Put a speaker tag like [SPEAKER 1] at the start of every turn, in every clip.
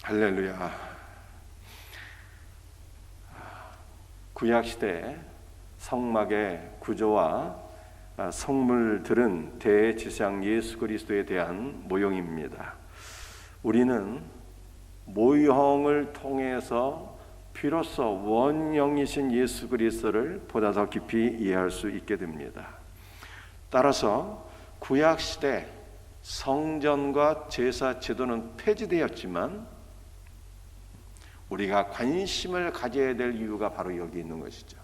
[SPEAKER 1] 할렐루야. 구약시대 성막의 구조와 성물들은 대지상 예수 그리스도에 대한 모형입니다. 우리는 모형을 통해서 비로소 원형이신 예수 그리스도를 보다 더 깊이 이해할 수 있게 됩니다. 따라서 구약시대 성전과 제사 제도는 폐지되었지만 우리가 관심을 가져야 될 이유가 바로 여기 있는 것이죠.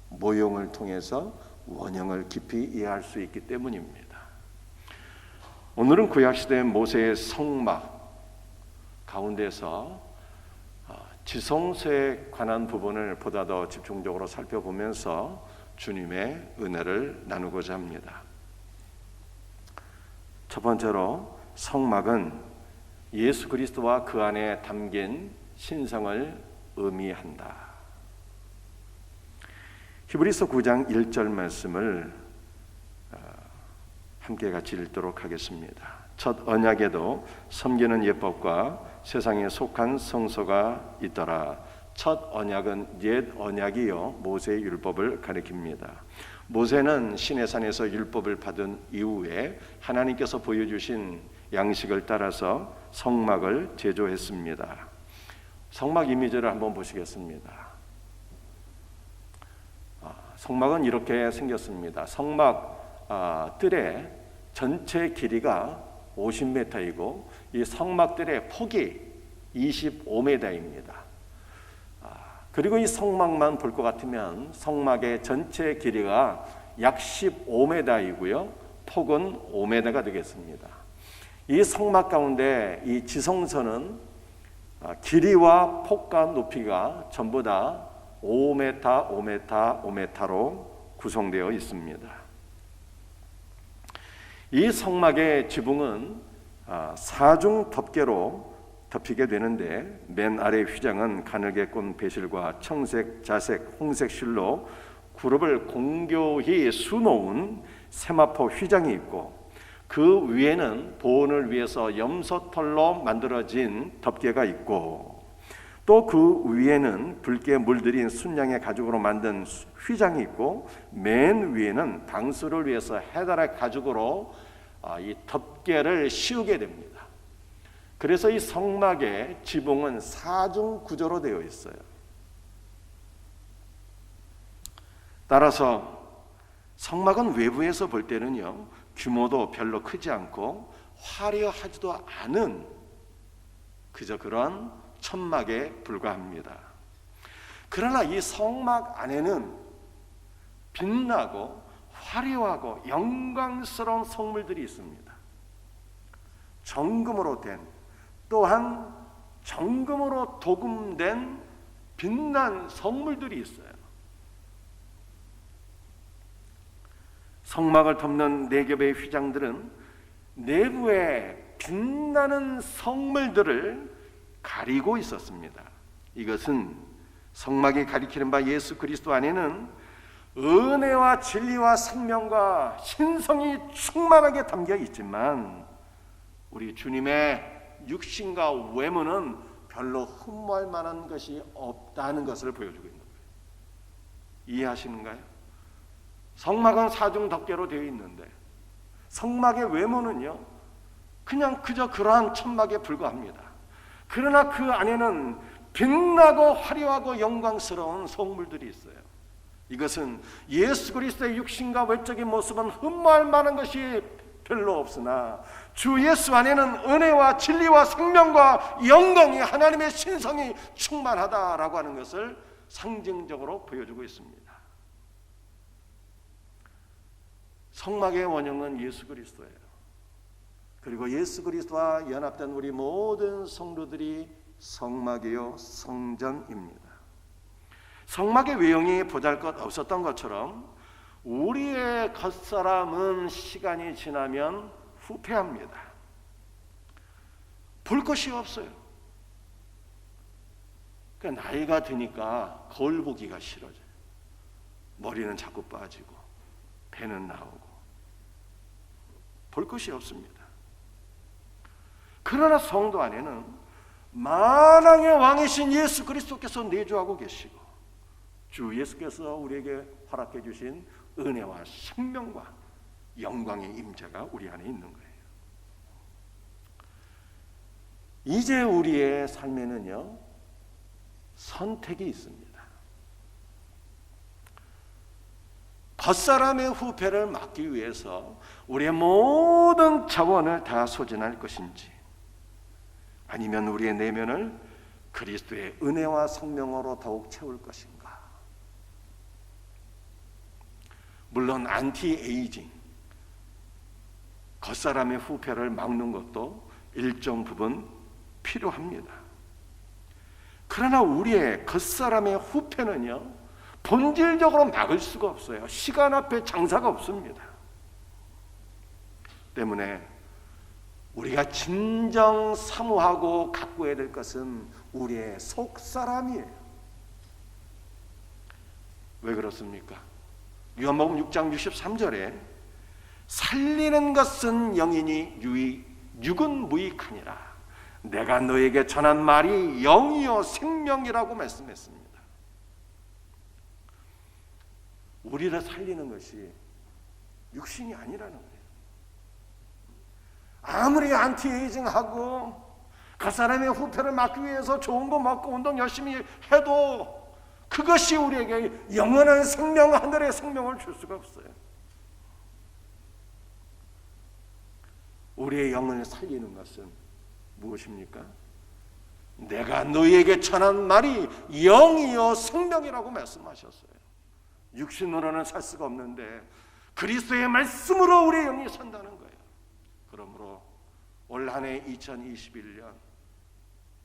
[SPEAKER 1] 모형을 통해서 원형을 깊이 이해할 수 있기 때문입니다. 오늘은 구약시대 모세의 성막 가운데서 지성소에 관한 부분을 보다 더 집중적으로 살펴보면서 주님의 은혜를 나누고자 합니다. 첫 번째로 성막은 예수 그리스도와 그 안에 담긴 신성을 의미한다. 히브리서 9장 1절 말씀을 함께 같이 읽도록 하겠습니다. 첫 언약에도 섬기는 예법과 세상에 속한 성소가 있더라. 첫 언약은 옛 언약이요 모세의 율법을 가리킵니다. 모세는 시내산에서 율법을 받은 이후에 하나님께서 보여주신 양식을 따라서 성막을 제조했습니다. 성막 이미지를 한번 보시겠습니다. 성막은 이렇게 생겼습니다. 성막 뜰의 전체 길이가 50m이고 이 성막뜰의 폭이 25m입니다. 그리고 이 성막만 볼 것 같으면 성막의 전체 길이가 약 15m이고요. 폭은 5m가 되겠습니다. 이 성막 가운데 이 지성소는 길이와 폭과 높이가 전부 다 5m, 5m, 5m로 구성되어 있습니다. 이 성막의 지붕은 사중 덮개로 덮이게 되는데 맨 아래 휘장은 가늘게 꼰 배실과 청색, 자색, 홍색 실로 그룹을 공교히 수놓은 세마포 휘장이 있고 그 위에는 보온을 위해서 염소털로 만들어진 덮개가 있고 또 그 위에는 붉게 물들인 순양의 가죽으로 만든 휘장이 있고 맨 위에는 방수를 위해서 해달의 가죽으로 이 덮개를 씌우게 됩니다. 그래서 이 성막의 지붕은 사중 구조로 되어 있어요. 따라서 성막은 외부에서 볼 때는요 규모도 별로 크지 않고 화려하지도 않은 그저 그런 천막에 불과합니다. 그러나 이 성막 안에는 빛나고 화려하고 영광스러운 성물들이 있습니다. 정금으로 된 또한 정금으로 도금된 빛난 성물들이 있어요. 성막을 덮는 네 겹의 휘장들은 내부에 빛나는 성물들을 가리고 있었습니다. 이것은 성막이 가리키는 바 예수 그리스도 안에는 은혜와 진리와 생명과 신성이 충만하게 담겨 있지만 우리 주님의 육신과 외모는 별로 흠모할 만한 것이 없다는 것을 보여주고 있는 거예요. 이해하시는가요? 성막은 사중 덮개로 되어 있는데 성막의 외모는요 그냥 그저 그러한 천막에 불과합니다. 그러나 그 안에는 빛나고 화려하고 영광스러운 성물들이 있어요. 이것은 예수 그리스도의 육신과 외적인 모습은 흠모할 만한 것이 별로 없으나 주 예수 안에는 은혜와 진리와 생명과 영광이 하나님의 신성이 충만하다라고 하는 것을 상징적으로 보여주고 있습니다. 성막의 원형은 예수 그리스도예요. 그리고 예수 그리스도와 연합된 우리 모든 성도들이 성막이요 성전입니다. 성막의 외형이 보잘것 없었던 것처럼 우리의 겉사람은 시간이 지나면 후퇴합니다. 볼 것이 없어요. 그러니까 나이가 드니까 거울 보기가 싫어져요. 머리는 자꾸 빠지고 배는 나오고 볼 것이 없습니다. 그러나 성도 안에는 만왕의 왕이신 예수 그리스도께서 내주하고 계시고 주 예수께서 우리에게 허락해 주신 은혜와 생명과 영광의 임재가 우리 안에 있는 거예요. 이제 우리의 삶에는요, 선택이 있습니다. 겉사람의 후패를 막기 위해서 우리의 모든 자원을 다 소진할 것인지, 아니면 우리의 내면을 그리스도의 은혜와 성령으로 더욱 채울 것인가. 물론 안티에이징, 겉사람의 후패를 막는 것도 일정 부분 필요합니다. 그러나 우리의 겉사람의 후패는요, 본질적으로 막을 수가 없어요. 시간 앞에 장사가 없습니다. 때문에 우리가 진정 사모하고 가꾸어야 될 것은 우리의 속사람이에요. 왜 그렇습니까? 요한복음 6장 63절에 살리는 것은 영이니 육은 무익하니라. 내가 너에게 전한 말이 영이요 생명이라고 말씀했습니다. 우리를 살리는 것이 육신이 아니라는 거예요. 아무리 안티에이징하고 그 사람의 후패를 막기 위해서 좋은 거 먹고 운동 열심히 해도 그것이 우리에게 영원한 생명, 하늘의 생명을 줄 수가 없어요. 우리의 영을 살리는 것은 무엇입니까? 내가 너희에게 전한 말이 영이요 생명이라고 말씀하셨어요. 육신으로는 살 수가 없는데 그리스도의 말씀으로 우리의 영이 산다는 거예요. 그러므로 올 한 해 2021년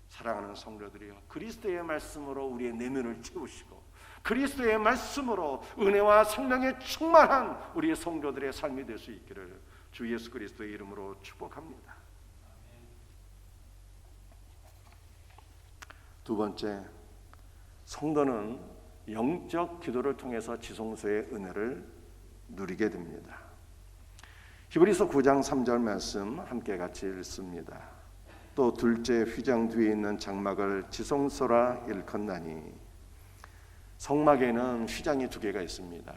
[SPEAKER 1] 사랑하는 성도들이여, 그리스도의 말씀으로 우리의 내면을 채우시고 그리스도의 말씀으로 은혜와 생명에 충만한 우리의 성도들의 삶이 될 수 있기를 주 예수 그리스도의 이름으로 축복합니다. 두 번째, 성도는 영적 기도를 통해서 지성소의 은혜를 누리게 됩니다. 히브리서 9장 3절 말씀 함께 같이 읽습니다. 또 둘째 휘장 뒤에 있는 장막을 지성소라 일컫나니. 성막에는 휘장이 두 개가 있습니다.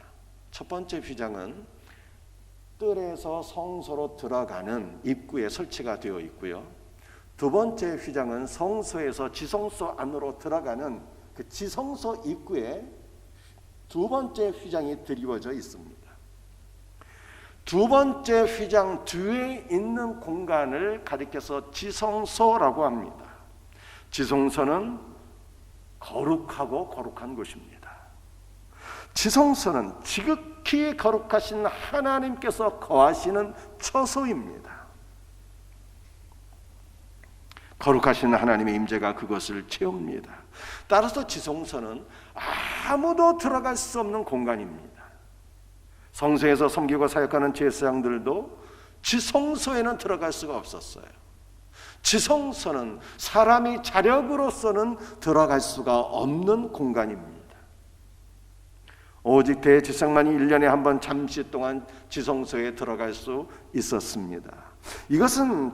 [SPEAKER 1] 첫 번째 휘장은 뜰에서 성소로 들어가는 입구에 설치가 되어 있고요. 두 번째 휘장은 성소에서 지성소 안으로 들어가는 그 지성소 입구에 두 번째 휘장이 드리워져 있습니다. 두 번째 휘장 뒤에 있는 공간을 가리켜서 지성소라고 합니다. 지성소는 거룩하고 거룩한 곳입니다. 지성소는 지극히 거룩하신 하나님께서 거하시는 처소입니다. 거룩하신 하나님의 임재가 그것을 채웁니다. 따라서 지성소는 아무도 들어갈 수 없는 공간입니다. 성소에서 섬기고 사역하는 제사장들도 지성소에는 들어갈 수가 없었어요. 지성소는 사람이 자력으로서는 들어갈 수가 없는 공간입니다. 오직 대제사장만이 1년에 한 번 잠시 동안 지성소에 들어갈 수 있었습니다. 이것은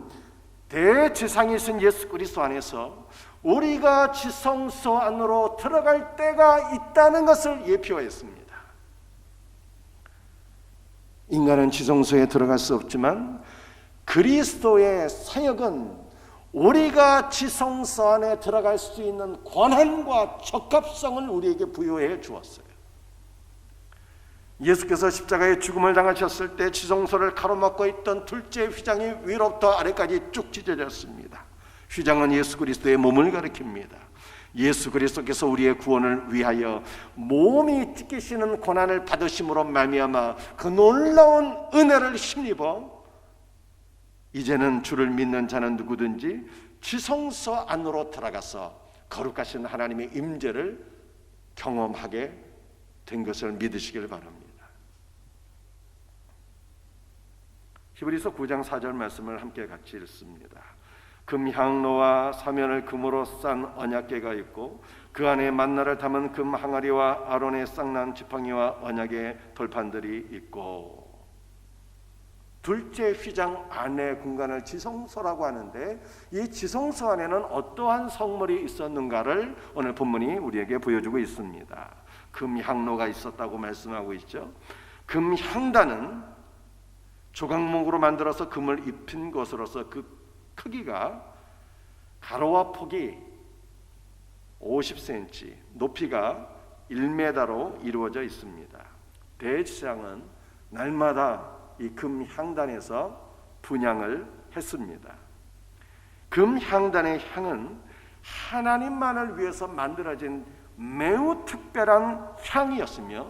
[SPEAKER 1] 대제사장이신 예수 그리스도 안에서 우리가 지성소 안으로 들어갈 때가 있다는 것을 예표했습니다. 인간은 지성소에 들어갈 수 없지만 그리스도의 사역은 우리가 지성소 안에 들어갈 수 있는 권한과 적합성을 우리에게 부여해 주었어요. 예수께서 십자가의 죽음을 당하셨을 때 지성소를 가로막고 있던 둘째 휘장이 위로부터 아래까지 쭉 찢어졌습니다. 휘장은 예수 그리스도의 몸을 가리킵니다. 예수 그리스도께서 우리의 구원을 위하여 몸이 찢기시는 고난을 받으심으로 말미암아 그 놀라운 은혜를 힘입어 이제는 주를 믿는 자는 누구든지 지성소 안으로 들어가서 거룩하신 하나님의 임재를 경험하게 된 것을 믿으시길 바랍니다. 히브리서 9장 4절 말씀을 함께 같이 읽습니다. 금향로와 사면을 금으로 싼 언약궤가 있고 그 안에 만나를 담은 금 항아리와 아론의 쌍난 지팡이와 언약의 돌판들이 있고. 둘째 휘장 안의 공간을 지성소라고 하는데, 이 지성소 안에는 어떠한 성물이 있었는가를 오늘 본문이 우리에게 보여주고 있습니다. 금향로가 있었다고 말씀하고 있죠. 금향단은 조각목으로 만들어서 금을 입힌 것으로서 그 크기가 가로와 폭이 50cm, 높이가 1m로 이루어져 있습니다. 대제사장은 날마다 이 금향단에서 분향을 했습니다. 금향단의 향은 하나님만을 위해서 만들어진 매우 특별한 향이었으며,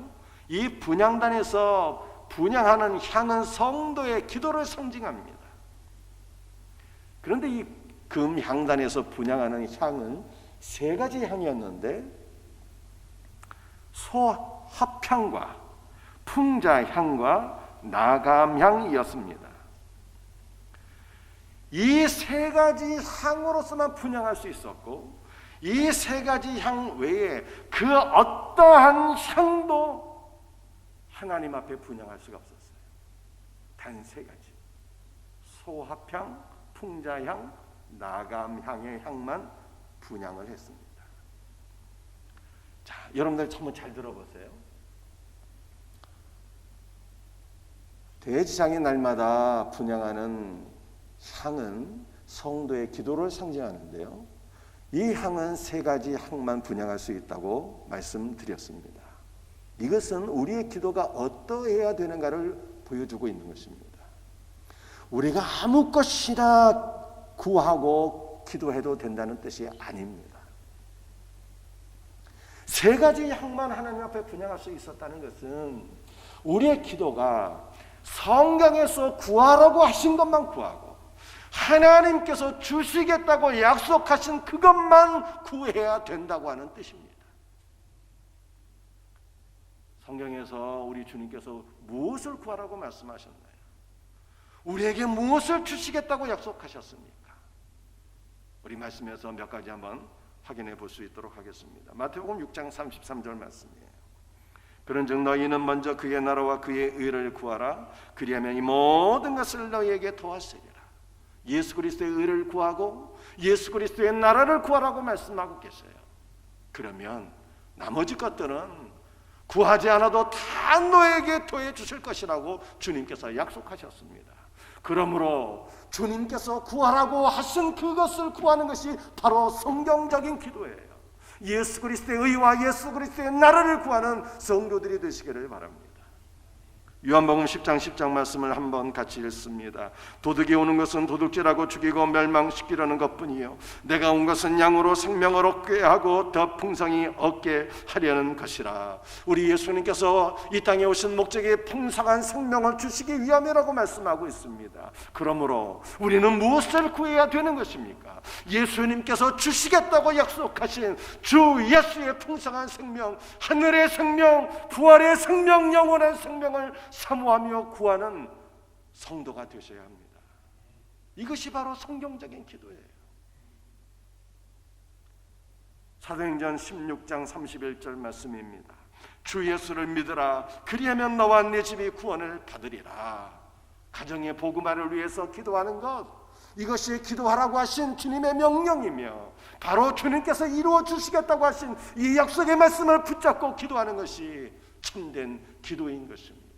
[SPEAKER 1] 이 분향단에서 분향하는 향은 성도의 기도를 상징합니다. 그런데 이 금향단에서 분향하는 향은 세 가지 향이었는데, 소합향과 풍자향과 나감향이었습니다. 이 세 가지 향으로서만 분향할 수 있었고, 이 세 가지 향 외에 그 어떠한 향도 하나님 앞에 분향할 수가 없었어요. 단 세 가지, 소합향, 풍자향, 나감향의 향만 분향을 했습니다. 자, 여러분들 한번 잘 들어보세요. 대제사장이 날마다 분향하는 향은 성도의 기도를 상징하는데요, 이 향은 세 가지 향만 분향할 수 있다고 말씀드렸습니다. 이것은 우리의 기도가 어떠해야 되는가를 보여주고 있는 것입니다. 우리가 아무 것이나 구하고 기도해도 된다는 뜻이 아닙니다. 세 가지 향만 하나님 앞에 분향할 수 있었다는 것은 우리의 기도가 성경에서 구하라고 하신 것만 구하고 하나님께서 주시겠다고 약속하신 그것만 구해야 된다고 하는 뜻입니다. 성경에서 우리 주님께서 무엇을 구하라고 말씀하셨나요? 우리에게 무엇을 주시겠다고 약속하셨습니까? 우리 말씀에서 몇 가지 한번 확인해 볼 수 있도록 하겠습니다. 마태복음 6장 33절 말씀이에요. 그런즉 너희는 먼저 그의 나라와 그의 의를 구하라. 그리하면 이 모든 것을 너희에게 더하시리라. 예수 그리스도의 의를 구하고 예수 그리스도의 나라를 구하라고 말씀하고 계세요. 그러면 나머지 것들은 구하지 않아도 다 너에게 더해 주실 것이라고 주님께서 약속하셨습니다. 그러므로 주님께서 구하라고 하신 그것을 구하는 것이 바로 성경적인 기도예요. 예수 그리스도의 의와 예수 그리스도의 나라를 구하는 성도들이 되시기를 바랍니다. 요한복음 10장 10장 말씀을 한번 같이 읽습니다. 도둑이 오는 것은 도둑질하고 죽이고 멸망시키려는 것뿐이요 내가 온 것은 양으로 생명을 얻게 하고 더 풍성히 얻게 하려는 것이라. 우리 예수님께서 이 땅에 오신 목적이 풍성한 생명을 주시기 위함이라고 말씀하고 있습니다. 그러므로 우리는 무엇을 구해야 되는 것입니까? 예수님께서 주시겠다고 약속하신 주 예수의 풍성한 생명, 하늘의 생명, 부활의 생명, 영원한 생명을 사모하며 구하는 성도가 되셔야 합니다. 이것이 바로 성경적인 기도예요. 사도행전 16장 31절 말씀입니다. 주 예수를 믿으라. 그리하면 너와 네 집이 구원을 받으리라. 가정의 복음화를 위해서 기도하는 것, 이것이 기도하라고 하신 주님의 명령이며 바로 주님께서 이루어 주시겠다고 하신 이 약속의 말씀을 붙잡고 기도하는 것이 참된 기도인 것입니다.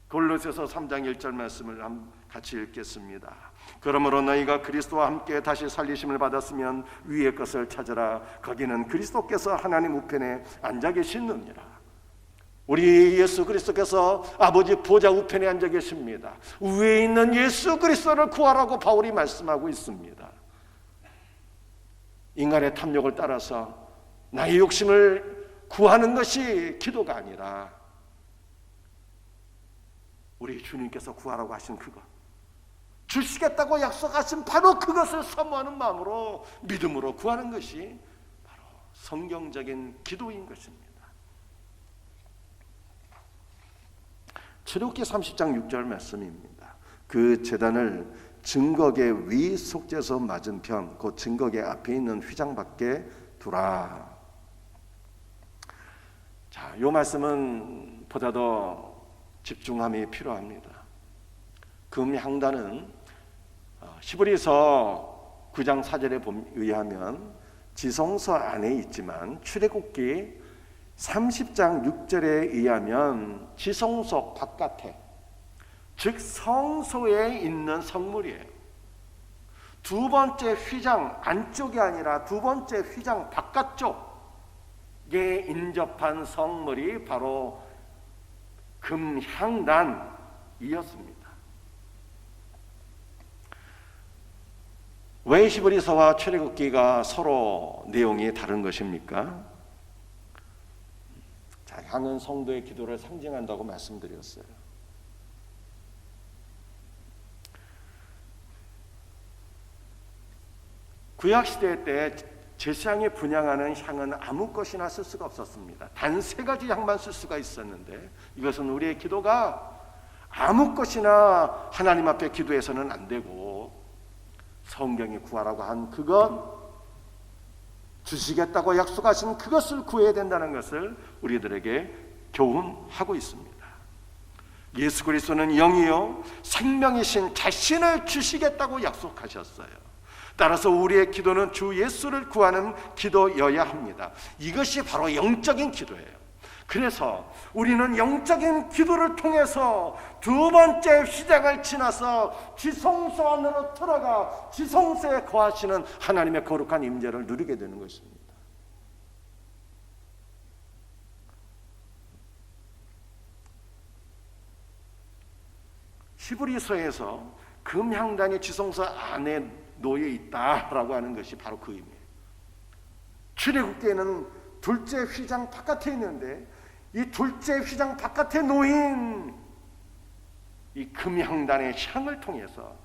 [SPEAKER 1] 골로새서 3장 1절 말씀을 같이 읽겠습니다. 그러므로 너희가 그리스도와 함께 다시 살리심을 받았으면 위의 것을 찾으라. 거기는 그리스도께서 하나님 우편에 앉아 계시느니라. 우리 예수 그리스도께서 아버지 보좌 우편에 앉아 계십니다. 위에 있는 예수 그리스도를 구하라고 바울이 말씀하고 있습니다. 인간의 탐욕을 따라서 나의 욕심을 구하는 것이 기도가 아니라 우리 주님께서 구하라고 하신 그것, 주시겠다고 약속하신 바로 그것을 사모하는 마음으로 믿음으로 구하는 것이 바로 성경적인 기도인 것입니다. 출애굽기 30장 6절 말씀입니다. 그 제단을 증거계 위 속죄소 맞은편 곧 증거계 앞에 있는 휘장 밖에 두라. 자, 이 말씀은 보다 더 집중함이 필요합니다. 금향단은 히브리서 9장 4절에 의하면 지성소 안에 있지만 출애굽기 30장 6절에 의하면 지성소 바깥에, 즉 성소에 있는 성물이에요. 두 번째 휘장 안쪽이 아니라 두 번째 휘장 바깥쪽에 인접한 성물이 바로 금향단이었습니다. 왜 히브리서와 출애굽기가 서로 내용이 다른 것입니까? 자, 향은 성도의 기도를 상징한다고 말씀드렸어요. 구약시대 때 제사장이 분향하는 향은 아무 것이나 쓸 수가 없었습니다. 단 3가지 향만 쓸 수가 있었는데, 이것은 우리의 기도가 아무 것이나 하나님 앞에 기도해서는 안 되고, 성경이 구하라고 한 그것, 주시겠다고 약속하신 그것을 구해야 된다는 것을 우리들에게 교훈하고 있습니다. 예수 그리스도는 영이요 생명이신 자신을 주시겠다고 약속하셨어요. 따라서 우리의 기도는 주 예수를 구하는 기도여야 합니다. 이것이 바로 영적인 기도예요. 그래서 우리는 영적인 기도를 통해서 두 번째 휘장을 지나서 지성소 안으로 들어가 지성소에 거하시는 하나님의 거룩한 임재를 누리게 되는 것입니다. 히브리서에서 금향단이 지성소 안에 놓여 있다라고 하는 것이 바로 그 의미예요. 출애굽기에는 둘째 휘장 바깥에 있는데, 이 둘째 휘장 바깥에 놓인 이 금향단의 향을 통해서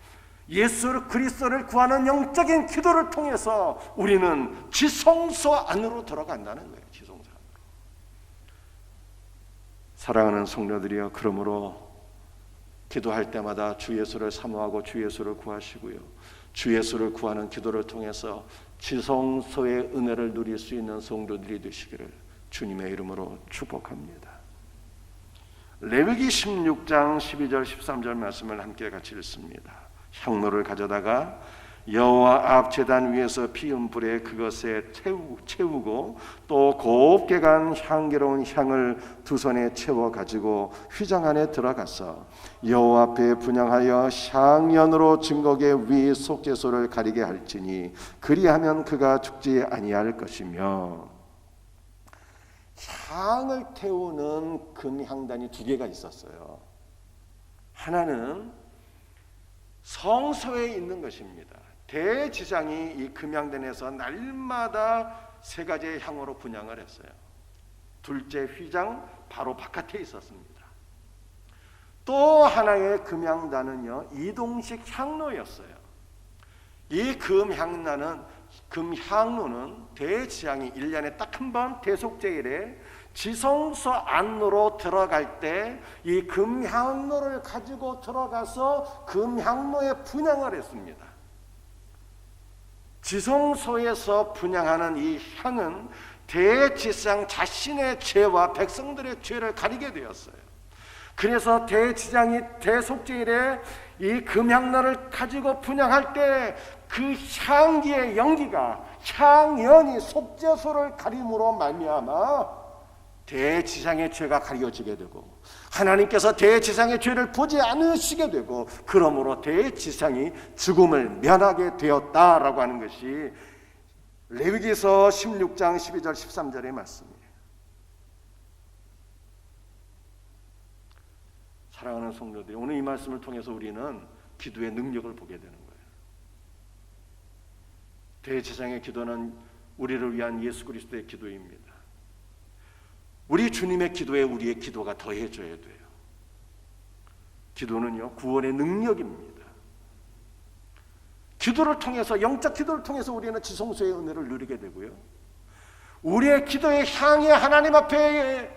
[SPEAKER 1] 예수 그리스도를 구하는 영적인 기도를 통해서 우리는 지성소 안으로 들어간다는 거예요. 지성소 안으로. 사랑하는 성도들이여, 그러므로 기도할 때마다 주 예수를 사모하고 주 예수를 구하시고요, 주 예수를 구하는 기도를 통해서 지성소의 은혜를 누릴 수 있는 성도들이 되시기를 주님의 이름으로 축복합니다. 레위기 16장 12절 13절 말씀을 함께 같이 읽습니다. 향로를 가져다가 여호와 앞 제단 위에서 피운 불에 그것에 채우고 또 곱게 간 향기로운 향을 두 손에 채워 가지고 휘장 안에 들어가서 여호와 앞에 분향하여 향연으로 증거계 위 속죄소를 가리게 할지니 그리하면 그가 죽지 아니할 것이며. 향을 태우는 금향단이 2개가 있었어요. 하나는 성소에 있는 것입니다. 대지장이 이 금향단에서 날마다 3가지의 향으로 분향을 했어요. 둘째 휘장 바로 바깥에 있었습니다. 또 하나의 금향단은요, 이동식 향로였어요. 이 금향로는 대지장이 1년에 딱 한 번 대속제일에 지성소 안으로 들어갈 때 이 금향로를 가지고 들어가서 금향로에 분향을 했습니다. 지성소에서 분향하는 이 향은 대지상 자신의 죄와 백성들의 죄를 가리게 되었어요. 그래서 대지장이 대속제일에 이 금향로를 가지고 분향할 때 그 향기의 연기가 향연이 속죄소를 가림으로 말미암아 대지상의 죄가 가려지게 되고 하나님께서 대지상의 죄를 보지 않으시게 되고 그러므로 대지상이 죽음을 면하게 되었다라고 하는 것이 레위기서 16장 12절 13절의 말씀이에요. 사랑하는 성도들이, 오늘 이 말씀을 통해서 우리는 기도의 능력을 보게 되는 거예요. 대제사장의 기도는 우리를 위한 예수 그리스도의 기도입니다. 우리 주님의 기도에 우리의 기도가 더해져야 돼요. 기도는요, 구원의 능력입니다. 기도를 통해서, 영적 기도를 통해서 우리는 지성소의 은혜를 누리게 되고요, 우리의 기도의 향이 하나님 앞에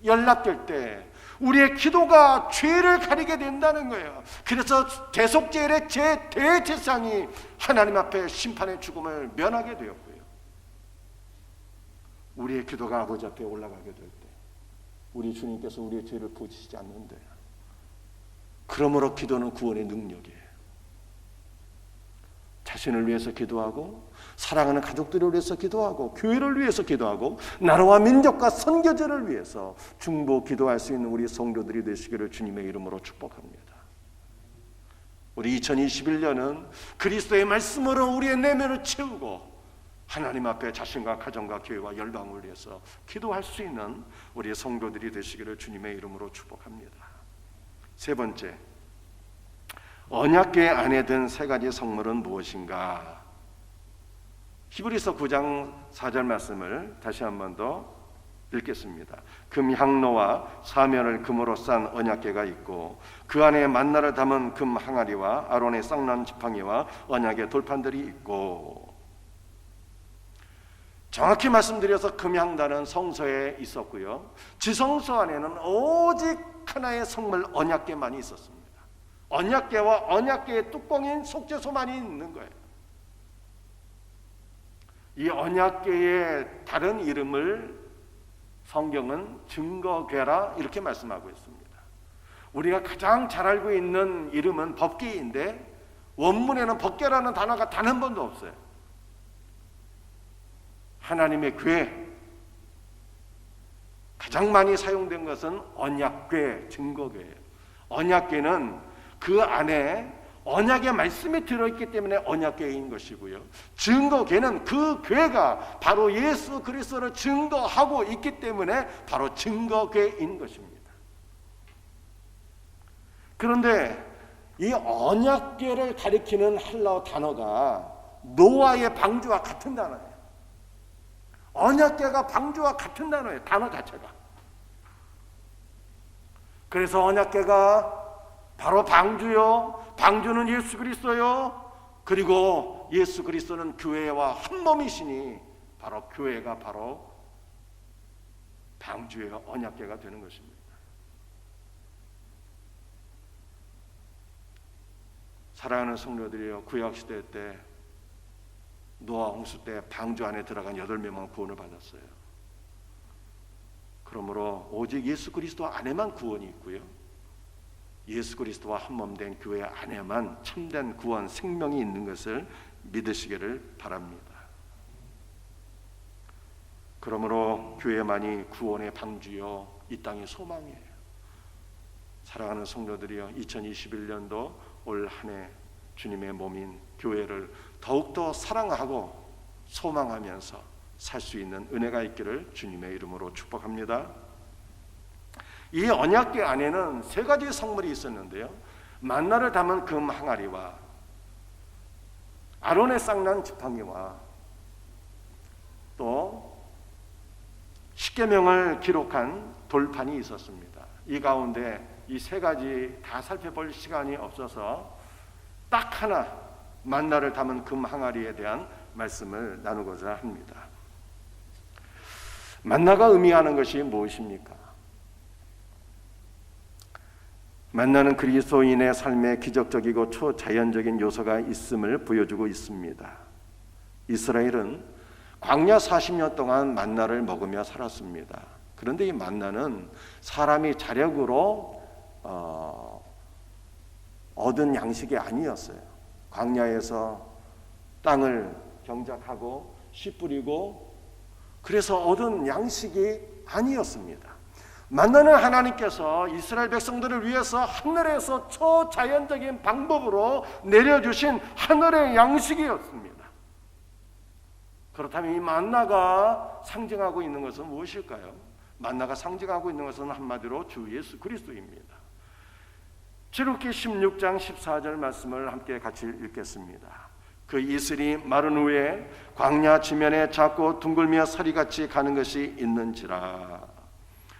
[SPEAKER 1] 연락될 때 우리의 기도가 죄를 가리게 된다는 거예요. 그래서 대속제일의 대제사장이 하나님 앞에 심판의 죽음을 면하게 되었고요, 우리의 기도가 아버지 앞에 올라가게 될 때 우리 주님께서 우리의 죄를 부으시지 않는데, 그러므로 기도는 구원의 능력이에요. 자신을 위해서 기도하고, 사랑하는 가족들을 위해서 기도하고, 교회를 위해서 기도하고, 나라와 민족과 선교제를 위해서 중보 기도할 수 있는 우리 성도들이 되시기를 주님의 이름으로 축복합니다. 우리 2021년은 그리스도의 말씀으로 우리의 내면을 채우고 하나님 앞에 자신과 가정과 교회와 열방을 위해서 기도할 수 있는 우리의 성도들이 되시기를 주님의 이름으로 축복합니다. 세 번째, 언약궤 안에 든 세 가지 성물은 무엇인가? 히브리서 9장 4절 말씀을 다시 한 번 더 읽겠습니다. 금 향로와 사면을 금으로 싼 언약궤가 있고 그 안에 만나를 담은 금 항아리와 아론의 쌍난 지팡이와 언약의 돌판들이 있고. 정확히 말씀드려서 금향단은 성소에 있었고요, 지성소 안에는 오직 하나의 성물 언약궤만이 있었습니다. 언약궤와 언약궤의 뚜껑인 속죄소만이 있는 거예요. 이 언약궤의 다른 이름을 성경은 증거궤라 이렇게 말씀하고 있습니다. 우리가 가장 잘 알고 있는 이름은 법궤인데 원문에는 법궤라는 단어가 단 한 번도 없어요. 하나님의 궤, 가장 많이 사용된 것은 언약궤, 증거궤예요. 언약궤는 그 안에 언약의 말씀이 들어있기 때문에 언약궤인 것이고요, 증거궤는 그 궤가 바로 예수 그리스도를 증거하고 있기 때문에 바로 증거궤인 것입니다. 그런데 이 언약궤를 가리키는 헬라어 단어가 노아의 방주와 같은 단어예요. 언약궤가 방주와 같은 단어예요, 단어 자체가. 그래서 언약궤가 바로 방주요, 방주는 예수 그리스도요, 그리고 예수 그리스도는 교회와 한 몸이시니 바로 교회가 바로 방주예요, 언약궤가 되는 것입니다. 사랑하는 성도들이요, 구약시대 때 노아 홍수 때 방주 안에 들어간 8명만 구원을 받았어요. 그러므로 오직 예수 그리스도 안에만 구원이 있고요, 예수 그리스도와 한몸된 교회 안에만 참된 구원, 생명이 있는 것을 믿으시기를 바랍니다. 그러므로 교회만이 구원의 방주요, 이 땅의 소망이에요. 사랑하는 성도들이여, 2021년도 올 한 해 주님의 몸인 교회를 더욱더 사랑하고 소망하면서 살 수 있는 은혜가 있기를 주님의 이름으로 축복합니다. 이 언약궤 안에는 세 가지 성물이 있었는데요, 만나를 담은 금 항아리와 아론의 쌍난 지팡이와 또 십계명을 기록한 돌판이 있었습니다. 이 가운데 이 세 가지 다 살펴볼 시간이 없어서 딱 하나, 만나를 담은 금 항아리에 대한 말씀을 나누고자 합니다. 만나가 의미하는 것이 무엇입니까? 만나는 그리스도인의 삶에 기적적이고 초자연적인 요소가 있음을 보여주고 있습니다. 이스라엘은 광야 40년 동안 만나를 먹으며 살았습니다. 그런데 이 만나는 사람이 자력으로 얻은 양식이 아니었어요. 광야에서 땅을 경작하고 씨 뿌리고 그래서 얻은 양식이 아니었습니다. 만나는 하나님께서 이스라엘 백성들을 위해서 하늘에서 초자연적인 방법으로 내려주신 하늘의 양식이었습니다. 그렇다면 이 만나가 상징하고 있는 것은 무엇일까요? 만나가 상징하고 있는 것은 한마디로 주 예수 그리스도입니다. 출애굽기 16장 14절 말씀을 함께 같이 읽겠습니다. 그 이슬이 마른 후에 광야 지면에 작고 둥글며 서리같이 가는 것이 있는지라.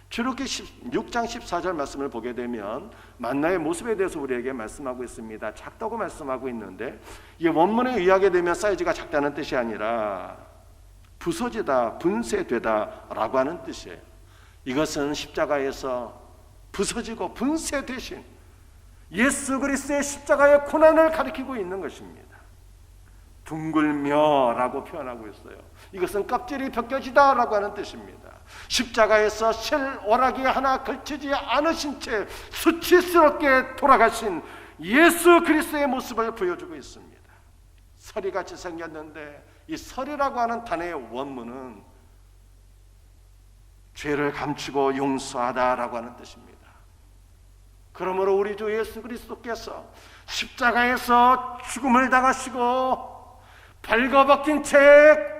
[SPEAKER 1] 출애굽기 6장 14절 말씀을 보게 되면 만나의 모습에 대해서 우리에게 말씀하고 있습니다. 작다고 말씀하고 있는데 이 원문에 의하게 되면 사이즈가 작다는 뜻이 아니라 부서지다, 분쇄되다 라고 하는 뜻이에요. 이것은 십자가에서 부서지고 분쇄되신 예수 그리스도의 십자가의 고난을 가리키고 있는 것입니다. 둥글며 라고 표현하고 있어요. 이것은 껍질이 벗겨지다 라고 하는 뜻입니다. 십자가에서 실오라기 하나 걸치지 않으신 채 수치스럽게 돌아가신 예수 그리스도의 모습을 보여주고 있습니다. 서리같이 생겼는데 이 서리라고 하는 단어의 원문은 죄를 감추고 용서하다라고 하는 뜻입니다. 그러므로 우리 주 예수 그리스도께서 십자가에서 죽음을 당하시고 벌거벗긴 채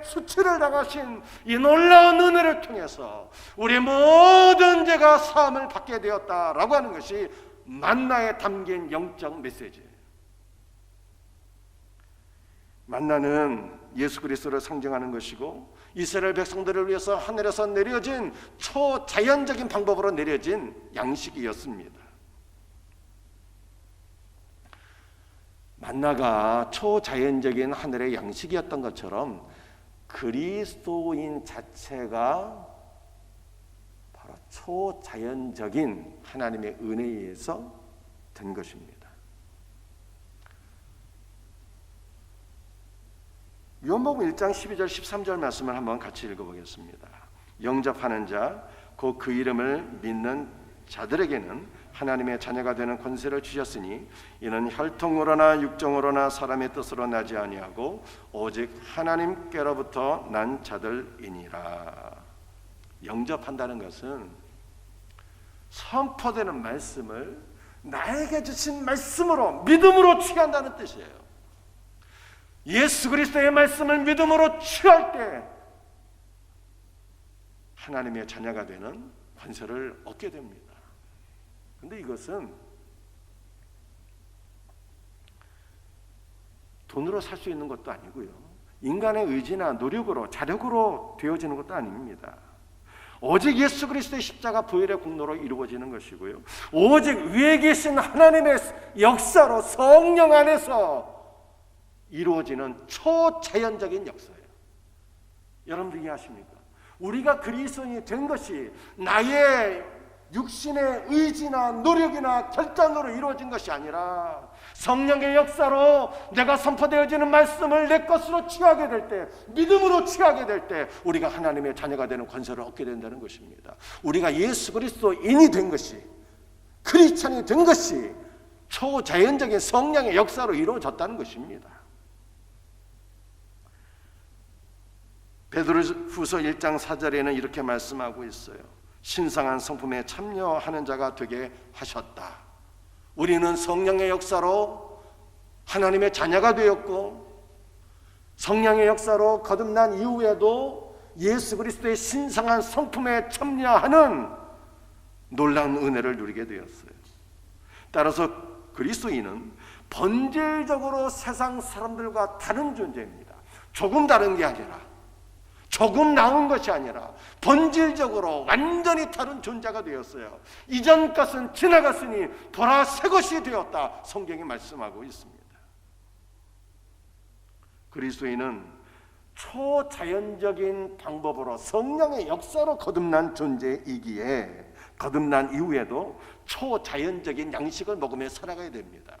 [SPEAKER 1] 수치를 당하신 이 놀라운 은혜를 통해서 우리의 모든 죄가 사함을 받게 되었다라고 하는 것이 만나에 담긴 영적 메시지예요. 만나는 예수 그리스도를 상징하는 것이고 이스라엘 백성들을 위해서 하늘에서 내려진 초자연적인 방법으로 내려진 양식이었습니다. 만나가 초자연적인 하늘의 양식이었던 것처럼 그리스도인 자체가 바로 초자연적인 하나님의 은혜에 의해서 된 것입니다. 요한복음 1장 12절 13절 말씀을 한번 같이 읽어보겠습니다. 영접하는 자, 곧 그 이름을 믿는 자들에게는 하나님의 자녀가 되는 권세를 주셨으니 이는 혈통으로나 육정으로나 사람의 뜻으로 나지 아니하고 오직 하나님께로부터 난 자들이니라. 영접한다는 것은 선포되는 말씀을 나에게 주신 말씀으로 믿음으로 취한다는 뜻이에요. 예수 그리스도의 말씀을 믿음으로 취할 때 하나님의 자녀가 되는 권세를 얻게 됩니다. 그런데 이것은 돈으로 살 수 있는 것도 아니고요, 인간의 의지나 노력으로 자력으로 되어지는 것도 아닙니다. 오직 예수 그리스도의 십자가 보혈의 공로로 이루어지는 것이고요, 오직 위에 계신 하나님의 역사로 성령 안에서 이루어지는 초자연적인 역사예요. 여러분들 이해하십니까? 우리가 그리스도인이 된 것이 나의 육신의 의지나 노력이나 결단으로 이루어진 것이 아니라 성령의 역사로 내가 선포되어지는 말씀을 내 것으로 취하게 될 때, 믿음으로 취하게 될 때 우리가 하나님의 자녀가 되는 권세를 얻게 된다는 것입니다. 우리가 예수 그리스도인이 된 것이, 크리스찬이 된 것이 초자연적인 성령의 역사로 이루어졌다는 것입니다. 베드로후서 1장 4절에는 이렇게 말씀하고 있어요. 신성한 성품에 참여하는 자가 되게 하셨다. 우리는 성령의 역사로 하나님의 자녀가 되었고, 성령의 역사로 거듭난 이후에도 예수 그리스도의 신성한 성품에 참여하는 놀라운 은혜를 누리게 되었어요. 따라서 그리스도인은 본질적으로 세상 사람들과 다른 존재입니다. 조금 다른 게 아니라, 조금 나은 것이 아니라 본질적으로 완전히 다른 존재가 되었어요. 이전 것은 지나갔으니 보라 새 것이 되었다, 성경이 말씀하고 있습니다. 그리스도인은 초자연적인 방법으로 성령의 역사로 거듭난 존재이기에 거듭난 이후에도 초자연적인 양식을 먹으며 살아가야 됩니다.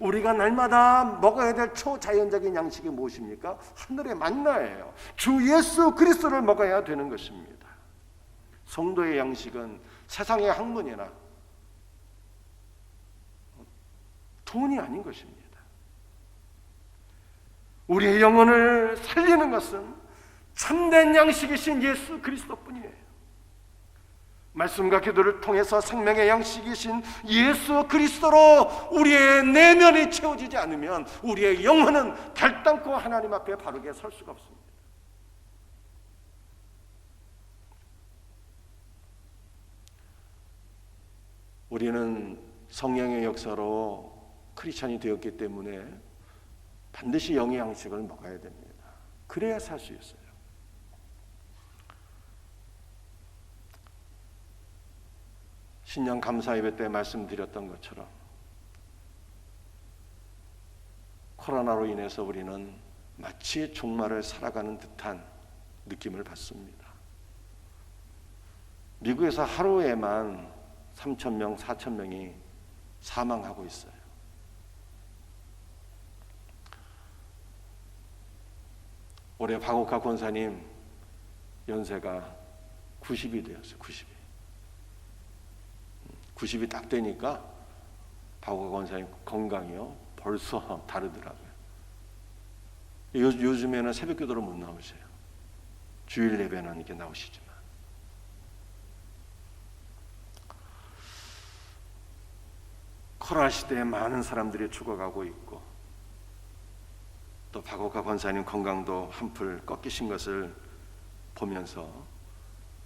[SPEAKER 1] 우리가 날마다 먹어야 될 초자연적인 양식이 무엇입니까? 하늘의 만나예요. 주 예수 그리스도를 먹어야 되는 것입니다. 성도의 양식은 세상의 학문이나 돈이 아닌 것입니다. 우리의 영혼을 살리는 것은 참된 양식이신 예수 그리스도뿐이에요. 말씀과 기도를 통해서 생명의 양식이신 예수 그리스도로 우리의 내면이 채워지지 않으면 우리의 영혼은 결단코 하나님 앞에 바르게 설 수가 없습니다. 우리는 성령의 역사로 크리스찬이 되었기 때문에 반드시 영의 양식을 먹어야 됩니다. 그래야 살 수 있어요. 신년 감사 예배 때 말씀드렸던 것처럼 코로나로 인해서 우리는 마치 종말을 살아가는 듯한 느낌을 받습니다. 미국에서 하루에만 3,000명, 4,000명이 사망하고 있어요. 올해 박옥하 권사님 연세가 90이 되었어요. 90이 딱 되니까 박옥화 권사님 건강이요 벌써 다르더라고요. 요즘에는 새벽 기도를 못 나오세요. 주일 예배는 이렇게 나오시지만. 코로나 시대에 많은 사람들이 죽어가고 있고, 또 박옥화 권사님 건강도 한풀 꺾이신 것을 보면서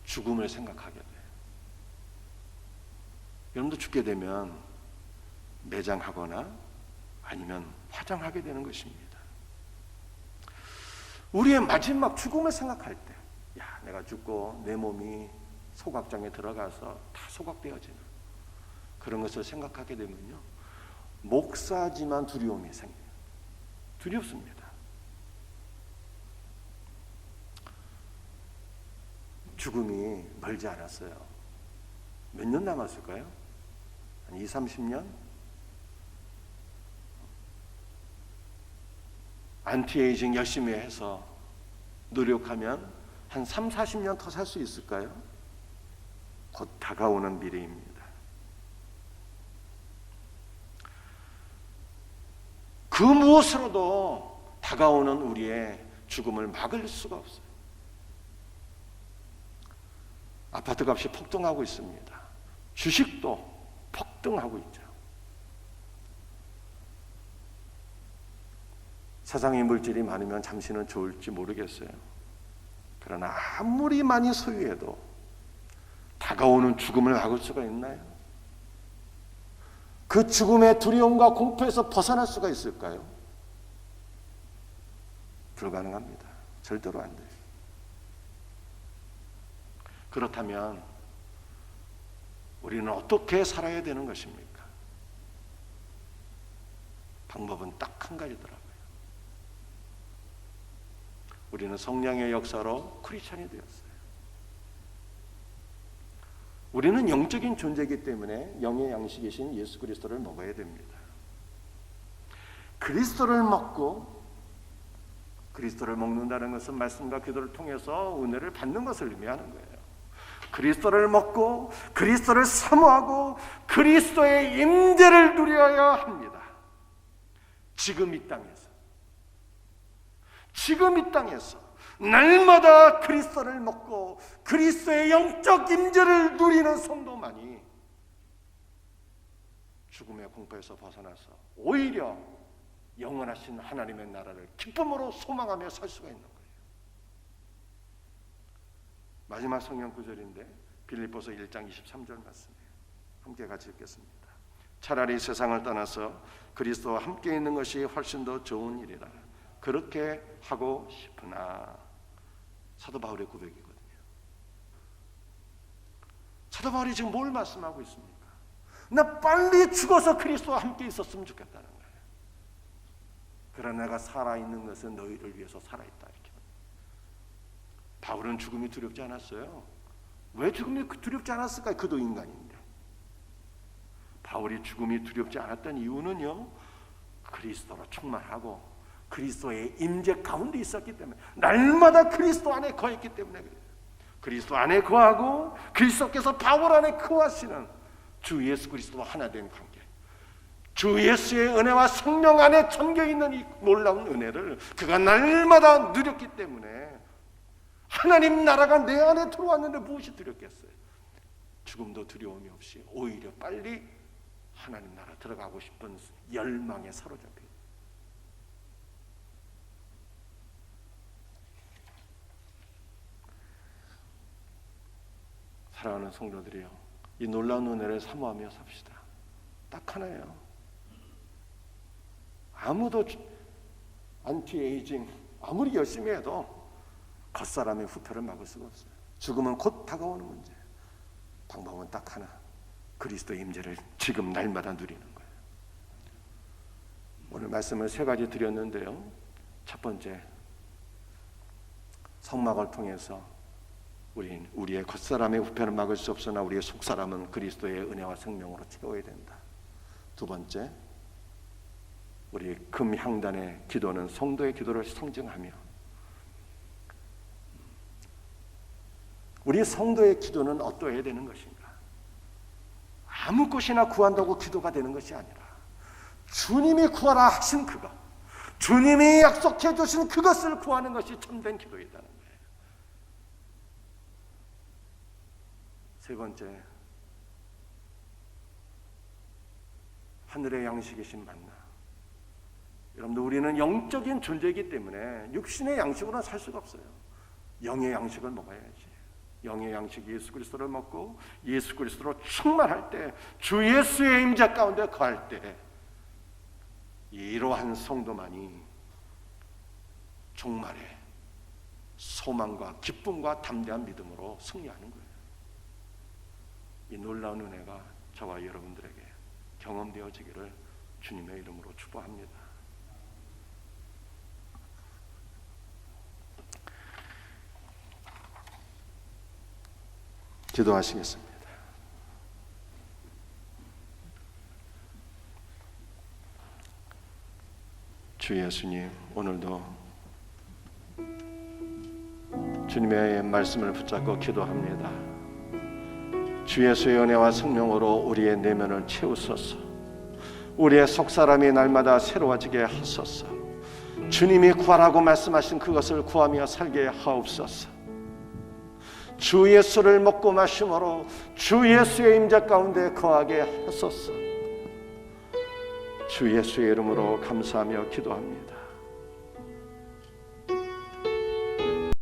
[SPEAKER 1] 죽음을 생각하게 돼요. 여러분도 죽게 되면 매장하거나 아니면 화장하게 되는 것입니다. 우리의 마지막 죽음을 생각할 때, 야, 내가 죽고 내 몸이 소각장에 들어가서 다 소각되어지는 그런 것을 생각하게 되면요, 목사지만 두려움이 생겨요. 두렵습니다. 죽음이 멀지 않았어요. 몇 년 남았을까요? 한 20, 30년? 안티에이징 열심히 해서 노력하면 한 3, 40년 더 살 수 있을까요? 곧 다가오는 미래입니다. 그 무엇으로도 다가오는 우리의 죽음을 막을 수가 없어요. 아파트 값이 폭등하고 있습니다. 주식도 폭등하고 있죠. 세상에 물질이 많으면 잠시는 좋을지 모르겠어요. 그러나 아무리 많이 소유해도 다가오는 죽음을 막을 수가 있나요? 그 죽음의 두려움과 공포에서 벗어날 수가 있을까요? 불가능합니다. 절대로 안 돼요. 그렇다면 우리는 어떻게 살아야 되는 것입니까? 방법은 딱 한 가지더라고요. 우리는 성령의 역사로 크리스찬이 되었어요. 우리는 영적인 존재이기 때문에 영의 양식이신 예수 그리스도를 먹어야 됩니다. 그리스도를 먹고, 그리스도를 먹는다는 것은 말씀과 기도를 통해서 은혜를 받는 것을 의미하는 거예요. 그리스도를 먹고 그리스도를 사모하고 그리스도의 임재를 누려야 합니다. 지금 이 땅에서 날마다 그리스도를 먹고 그리스도의 영적 임재를 누리는 성도만이 죽음의 공포에서 벗어나서 오히려 영원하신 하나님의 나라를 기쁨으로 소망하며 살 수가 있는 거예요. 마지막 성경 구절인데 빌립보서 1장 23절 말씀이에요. 함께 같이 읽겠습니다. 차라리 세상을 떠나서 그리스도와 함께 있는 것이 훨씬 더 좋은 일이라. 그렇게 하고 싶으나. 사도 바울의 고백이거든요. 사도 바울이 지금 뭘 말씀하고 있습니까? 나 빨리 죽어서 그리스도와 함께 있었으면 좋겠다는 거예요. 그러나 내가 살아있는 것은 너희를 위해서 살아있다. 이렇게. 바울은 죽음이 두렵지 않았어요. 왜 죽음이 두렵지 않았을까요? 그도 인간인데. 바울이 죽음이 두렵지 않았던 이유는요, 그리스도로 충만하고 그리스도의 임재 가운데 있었기 때문에, 날마다 그리스도 안에 거했기 때문에 그래요. 그리스도 안에 거하고 그리스도께서 바울 안에 거하시는 주 예수 그리스도와 하나 된 관계, 주 예수의 은혜와 성령 안에 잠겨있는 이 놀라운 은혜를 그가 날마다 누렸기 때문에 하나님 나라가 내 안에 들어왔는데 무엇이 두렵겠어요? 죽음도 두려움이 없이 오히려 빨리 하나님 나라 들어가고 싶은 열망에 사로잡혀. 사랑하는 성도들이요, 이 놀라운 은혜를 사모하며 삽시다. 딱 하나예요. 아무도 안티에이징 아무리 열심히 해도 겉사람의 후퇴를 막을 수가 없어요. 죽음은 곧 다가오는 문제. 방법은 딱 하나, 그리스도의 임재를 지금 날마다 누리는 거예요. 오늘 말씀을 세 가지 드렸는데요, 첫 번째, 성막을 통해서 우리의 겉사람의 후퇴를 막을 수 없으나 우리의 속사람은 그리스도의 은혜와 생명으로 채워야 된다. 두 번째, 우리 금향단의 기도는 성도의 기도를 상징하며 우리 성도의 기도는 어떠해야 되는 것인가? 아무 것이나 구한다고 기도가 되는 것이 아니라 주님이 구하라 하신 그것, 주님이 약속해 주신 그것을 구하는 것이 참된 기도이다는 거예요. 세 번째, 하늘의 양식이신 만나. 여러분들, 우리는 영적인 존재이기 때문에 육신의 양식으로는 살 수가 없어요. 영의 양식을 먹어야지. 영의 양식 예수 그리스도를 먹고 예수 그리스도로 충만할 때, 주 예수의 임재 가운데 거할 때, 이러한 성도만이 종말에 소망과 기쁨과 담대한 믿음으로 승리하는 거예요. 이 놀라운 은혜가 저와 여러분들에게 경험되어지기를 주님의 이름으로 축복합니다. 기도하시겠습니다. 주 예수님, 오늘도 주님의 말씀을 붙잡고 기도합니다. 주 예수의 은혜와 성령으로 우리의 내면을 채우소서. 우리의 속사람이 날마다 새로워지게 하소서. 주님이 구하라고 말씀하신 그것을 구하며 살게 하옵소서. 주 예수를 먹고 마심으로 주 예수의 임재 가운데 거하게 하소서. 주 예수의 이름으로 감사하며 기도합니다.